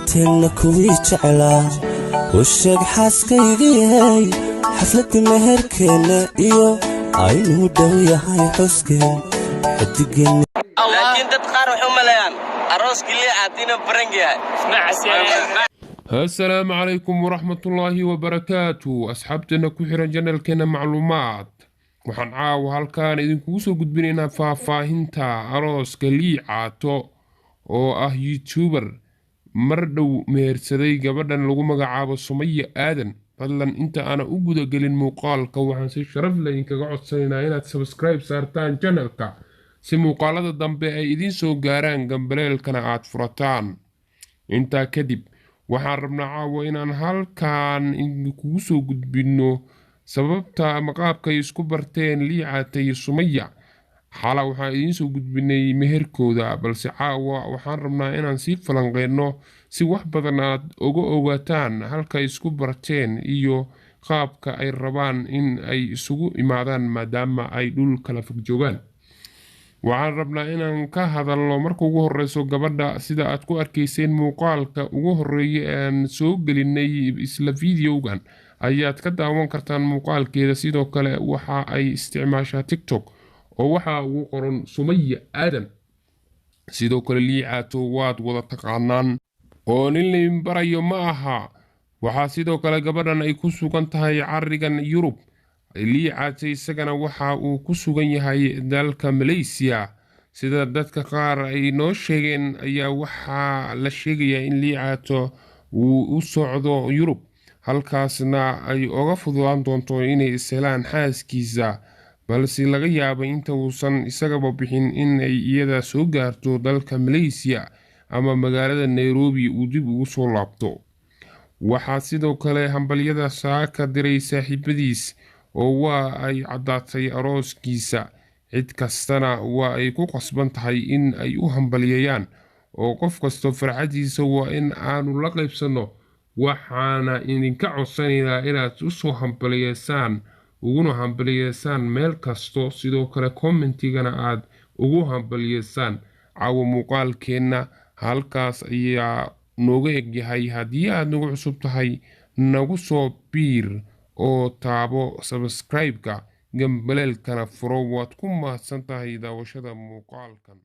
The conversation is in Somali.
dhalanteelna kuwii jeclaa u sheeg xaaskaygiyay xafladda meherkeenna iyo aynuu dhow yahay xuskeen xidigeen laakiin dad qaar waxay u maleeyaan arooskii liicaatiina baran yahay. السلام عليكم ورحمة الله وبركاته أصحابتنا كحيران جنال كنا معلومات وحن عاو هالكان إذن كوسو قد بنينا فافاهنتا أروس كليعاتو oo يوتيوبر مردو ميرسدي قبردان لغو مقعابو سمية آدن فضلاً انتا أنا أقود قلين موقالكا وحن سي شرف لين كقعد سنينا إنا تسبسكرايب سارتان جنالكا سي موقالات الدنبي أي إذن سو قاران قنبليل كناعات فرطان انتا كدب waxaan rabnaa caawa inaan halkaan kugu soo gudbino sababta maqaabkay isku barteen liicaata iyo sumaya xala waxaan idiin soo gudbinay meherkooda balse caawa waxaan rabnaa inaan sii falanqeyno si wax badan aad uga ogaataan halka isku barteen iyo qaabka ay rabaan in ay isugu imaadaan maadaama ay dhul kala fog joogaan. waxaan rabnaa inaan ka hadalno marka ugu horeyso gabadha sida aad ku arkayseen muuqaalka ugu horeeyay aan soo gelinay isla videogan ayaad ka daawan kartaan muuqaalkeeda sidoo kale waxa ay isticmaashaa TikTok oo waxa ugu qoran Sumaya Aadan sidoo kale liicaato waad wada taqaanaan oo nin barayo ma aha waxa sidoo kale gabadhan ay ku sugan tahay carigan Yurub liicaata isagana waxa uu ku sugan yahay dalka Malaysia sida dadka qaar ay noo sheegeen ayaa waxa la sheegayaa in liicaato uu u socdo Yurub halkaasna ay uga fududaan doonto inay ishelaan xaaskiisa balse laga yaabo inta uusan isagaba bixin in ay iyada soo gaarto dalka Malaysia ama magaalada Nairobi uu dib ugu soo laabto. waxaa sidoo kale hambalyada saaka diray saaxiibadiis oo waa ay cadaatay arooskiisa cid kastana waa ay ku qasban tahay in ay u hambalyeeyaan oo qof kasto farxadiisa waa in aanu la qaybsano waxaana idinka codsanaynaa inaad u soo hambalyeysaan uguna hambalyeysaan meel kasto sidoo kale commentigana aad ugu hambalyeysaan caawa muuqaalkeenna halkaas ayaa nooga egyahay haddii aad nagu cusub tahay nagu soo biir oo taabo subscribe-ka gambaleelkana furo waad ku mahadsan tahay daawashada muuqaalkan.